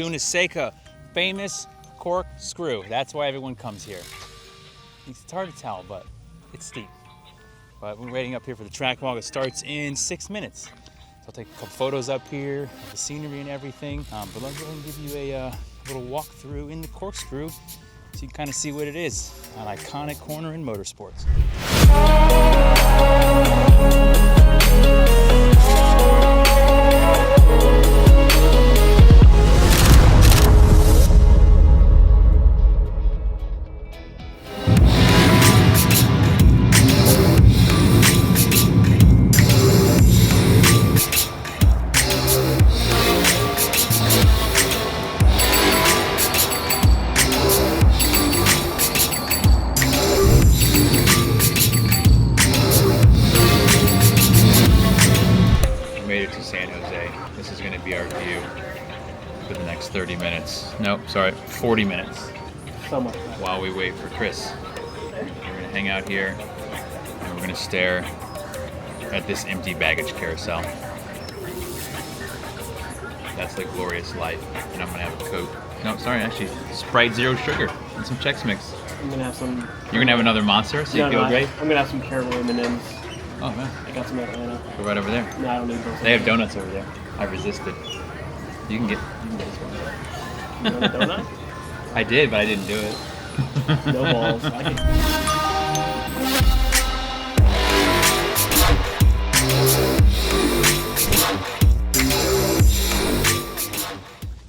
Laguna Seca, famous Corkscrew. That's why everyone comes here. It's hard to tell, but it's steep. But we're waiting up here for the track walk. It starts in 6 minutes. So I'll take a couple photos up here of the scenery and everything. But let me go ahead and give you a little walkthrough in the Corkscrew so you can kind of see what it is. An iconic corner in motorsports. This is going to be our view for the next 30 minutes. Nope, sorry, 40 minutes. While we wait for Chris. We're going to hang out here and we're going to stare at this empty baggage carousel. That's the glorious life. And I'm going to have a Coke. No, sorry, actually, Sprite Zero Sugar and some Chex Mix. I'm going to have some... You're going to have another Monster so you feel great? I'm going to have some caramel M&Ms. Oh, man. I got some Atlanta. Go right over there. No, I don't need those. They have donuts over there. I resisted. You can get this one. You want a donut? I did, but I didn't do it. No balls. I can...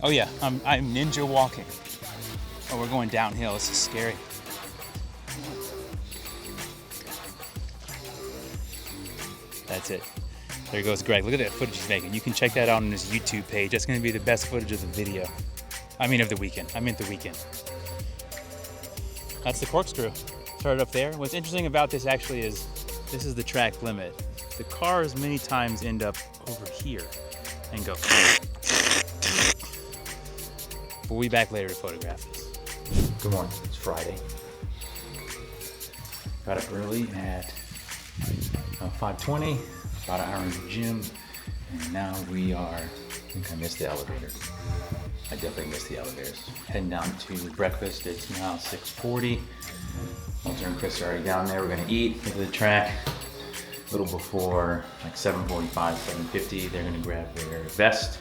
Oh yeah, I'm ninja walking. Oh, we're going downhill. This is scary. That's it. There goes Greg. Look at that footage he's making. You can check that out on his YouTube page. That's going to be the best footage of the video. I mean of the weekend. I meant the weekend. That's the Corkscrew. Started up there. What's interesting about this actually is this is the track limit. The cars many times end up over here and go. We'll be back later to photograph this. Good morning. It's Friday. Got up early at 5:20. About an hour in the gym, and now we are, I think I missed the elevator. I definitely missed the elevators. Heading down to breakfast. It's now 6:40. Walter and Chris are already down there. We're gonna eat, get to the track. A little before like 7:45, 7:50, they're gonna grab their vest.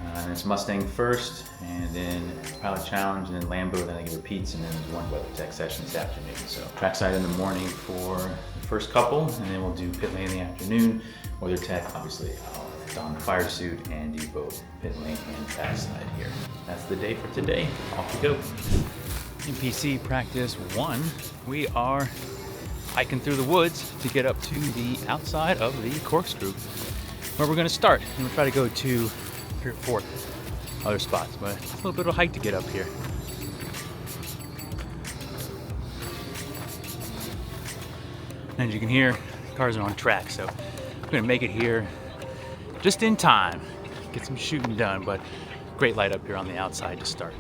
And it's Mustang first, and then Pilot Challenge, and then Lambo, then I give repeats, and then there's one WeatherTech session this afternoon. So trackside in the morning for the first couple, and then we'll do pit lane in the afternoon. WeatherTech, obviously, I'll don the fire suit and do both pit lane and trackside here. That's the day for today. Off we go. NPC practice 1. We are hiking through the woods to get up to the outside of the Corkscrew, where we're gonna start. And we'll try to go to 3 or 4 other spots, but it's a little bit of a hike to get up here. And as you can hear, cars are on track, so I'm gonna make it here just in time, get some shooting done, but great light up here on the outside to start.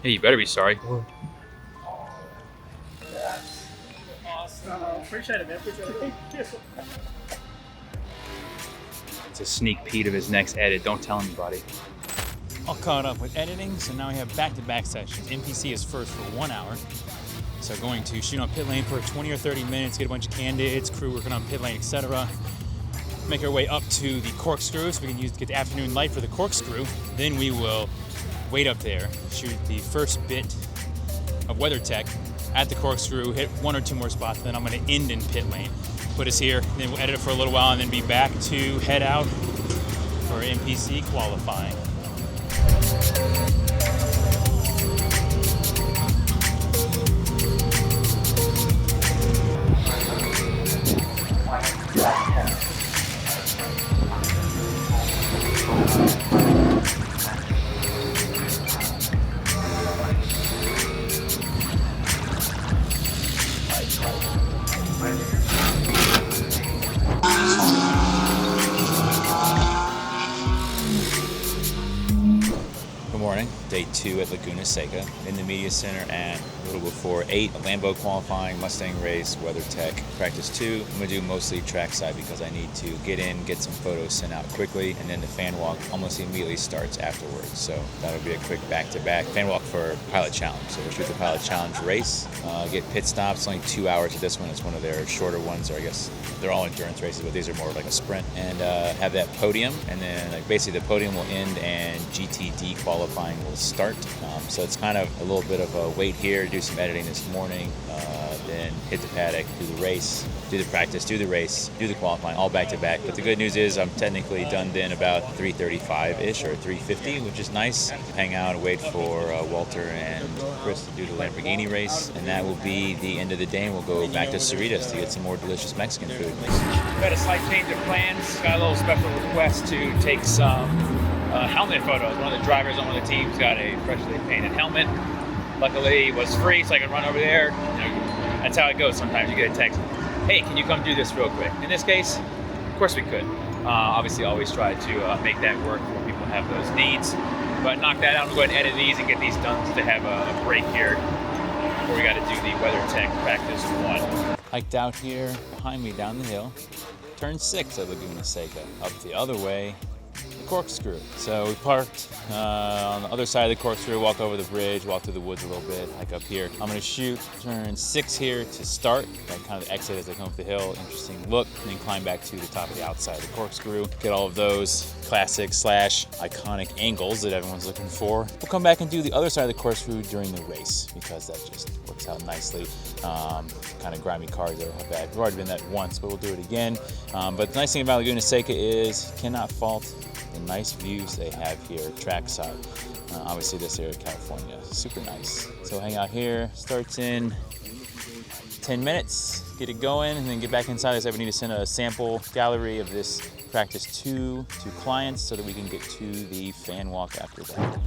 Hey, you better be sorry. Awesome. Appreciate it, man. Appreciate it. It's a sneak peek of his next edit. Don't tell anybody. All caught up with editing, so now we have back-to-back sessions. NPC is first for 1 hour. So going to shoot on pit lane for 20 or 30 minutes, get a bunch of candidates, crew working on pit lane, etc. Make our way up to the Corkscrew so we can get the afternoon light for the Corkscrew. Then we will wait up there, shoot the first bit of WeatherTech at the Corkscrew, hit 1 or 2 more spots, then I'm gonna end in pit lane. Put us here, then we'll edit it for a little while and then be back to head out for NPC qualifying. day 2 at Laguna Seca. In the media center at a little before 8, a Lambo qualifying, Mustang race, WeatherTech practice 2. I'm gonna do mostly trackside because I need to get in, get some photos sent out quickly, and then the fan walk almost immediately starts afterwards. So that'll be a quick back-to-back fan walk for Pilot Challenge. So we'll shoot the Pilot Challenge race, get pit stops, only 2 hours of this one. It's one of their shorter ones, or I guess they're all endurance races, but these are more like a sprint, and have that podium, and then like basically the podium will end and GTD qualifying will start. So it's kind of a little bit of a wait here, do some editing this morning, then hit the paddock, do the race, do the practice, do the race, do the qualifying, all back to back. But the good news is I'm technically done then about 3:35-ish or 3:50, which is nice. Hang out and wait for Walter and Chris to do the Lamborghini race, and that will be the end of the day, and we'll go back to Cerritos to get some more delicious Mexican food. Got a slight change of plans. Got a little special request to take some helmet photos. One of the drivers on one of the teams got a freshly painted helmet. Luckily, it was free, so I could run over there. That's how it goes. Sometimes you get a text, "Hey, can you come do this real quick?" In this case, of course we could. Obviously, always try to make that work when people have those needs. But knock that out. I'm going to go ahead and edit these and get these done to have a break here before we got to do the WeatherTech practice 1. Hiked out here behind me down the hill, turn 6 at Laguna Seca. Up the other way, the Corkscrew. So we parked on the other side of the Corkscrew, walk over the bridge, walk through the woods a little bit, hike up here. I'm gonna shoot turn 6 here to start, like kind of the exit as I come up the hill, interesting look, and then climb back to the top of the outside of the Corkscrew, get all of those classic / iconic angles that everyone's looking for. We'll come back and do the other side of the Corkscrew during the race because that just works out nicely. Kind of grimy cars that have bad. We've already been that once, but we'll do it again. But the nice thing about Laguna Seca is you cannot fault the nice views they have here trackside. Obviously this area of California, super nice. So hang out here, starts in 10 minutes, get it going, and then get back inside. We need to send a sample gallery of this practice 2 to clients so that we can get to the fan walk after that.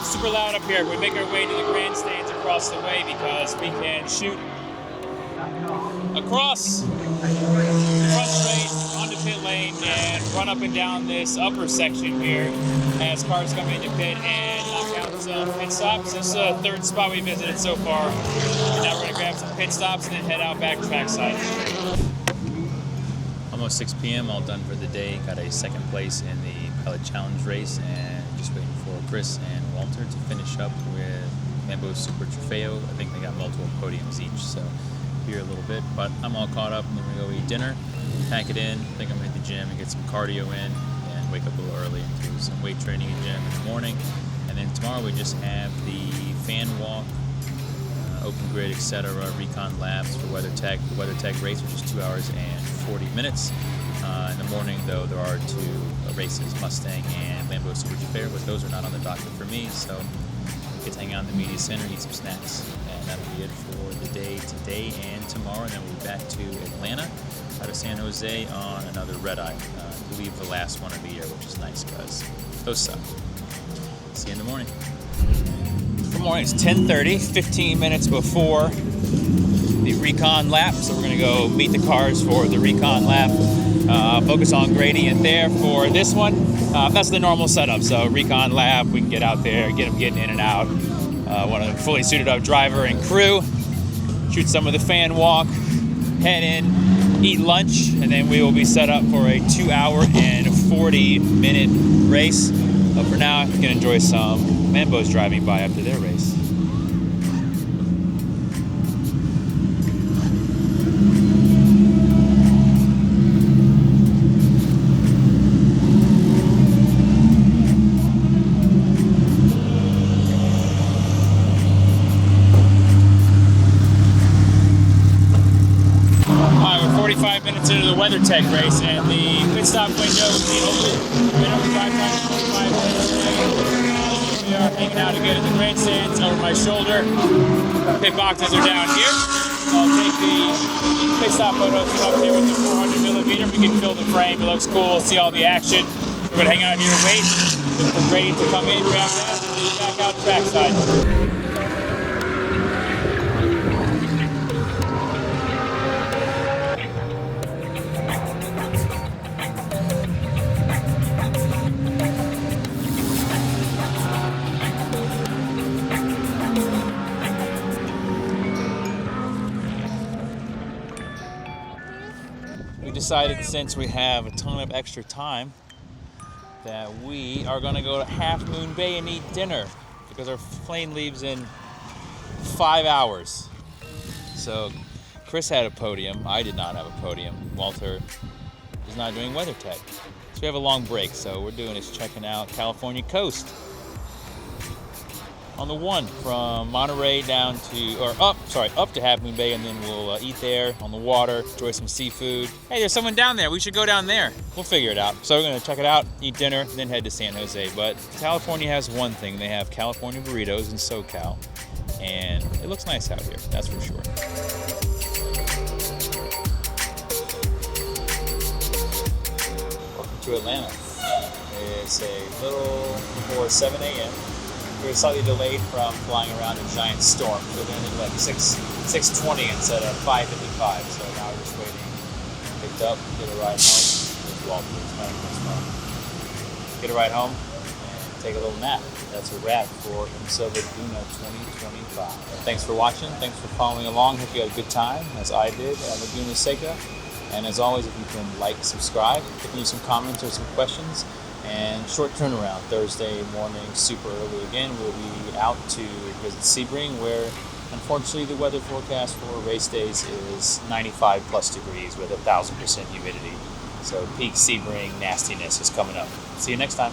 Super loud up here. We make our way to the grandstands across the way because we can shoot across front straight onto pit lane and run up and down this upper section here as cars come into pit and knock out some pit stops. This is the 3rd spot we visited so far. And now we're going to grab some pit stops and then head out back trackside. Almost 6 p.m., all done for the day. Got a 2nd place in the Pilot Challenge race and just waiting for Chris and Walter to finish up with Lambo Super Trofeo. I think they got multiple podiums each, so here a little bit. But I'm all caught up, and then we go eat dinner, pack it in. I think I'm gonna hit the gym and get some cardio in and wake up a little early and do some weight training in gym in the morning. And then tomorrow we just have the fan walk, open grid, etc., recon laps for WeatherTech. The WeatherTech race, which is 2 hours and 40 minutes. In the morning, though, there are 2 races, Mustang and Lambo Super Trofeo, but those are not on the docket for me, so I get to hang out in the media center, eat some snacks, and that'll be it for the day today and tomorrow. And then we'll be back to Atlanta, out of San Jose on another red eye. I believe the last one of the year, which is nice because those suck. See you in the morning. Good morning, it's 10:30, 15 minutes before the recon lap, so we're gonna go meet the cars for the recon lap. Focus on gradient there for this one. That's the normal setup, so recon lap, we can get out there, get them getting in and out. Want a fully suited up driver and crew, shoot some of the fan walk, head in, eat lunch, and then we will be set up for a 2 hour and 40-minute race. But for now, you can enjoy some Lambos driving by after their race. 5 minutes into the WeatherTech race, and the pit stop window will be open. Been over 5 times, 45 minutes. We are hanging out again in the grandstands over my shoulder. Pit boxes are down here. I'll take the pit stop photos up here with the 400mm. We can fill the frame. It looks cool. See all the action. We're gonna hang out here and wait. We're ready to come in, grab that, and then back out trackside. We decided, since we have a ton of extra time, that we are going to go to Half Moon Bay and eat dinner because our plane leaves in 5 hours. So Chris had a podium. I did not have a podium. Walter is not doing WeatherTech. So we have a long break. So we're doing is checking out California coast on the one from Monterey down to, or up to Half Moon Bay, and then we'll eat there on the water, enjoy some seafood. Hey, there's someone down there. We should go down there. We'll figure it out. So we're gonna check it out, eat dinner, then head to San Jose. But California has one thing. They have California burritos in SoCal, and it looks nice out here, that's for sure. Welcome to Atlanta. It's a little before 7 a.m. We were slightly delayed from flying around a giant storm. So we're landing like 6:20 instead of 5:55. So now we're just waiting. Picked up, get a ride home. There's Walter. Get a ride home and take a little nap. That's a wrap for IMSA Laguna 2025. Thanks for watching. Thanks for following along. Hope you had a good time, as I did at Laguna Seca. And as always, if you can like, subscribe, give me some comments or some questions. And short turnaround, Thursday morning, super early again. We'll be out to visit Sebring, where unfortunately the weather forecast for race days is 95 plus degrees with 1,000% humidity. So peak Sebring nastiness is coming up. See you next time.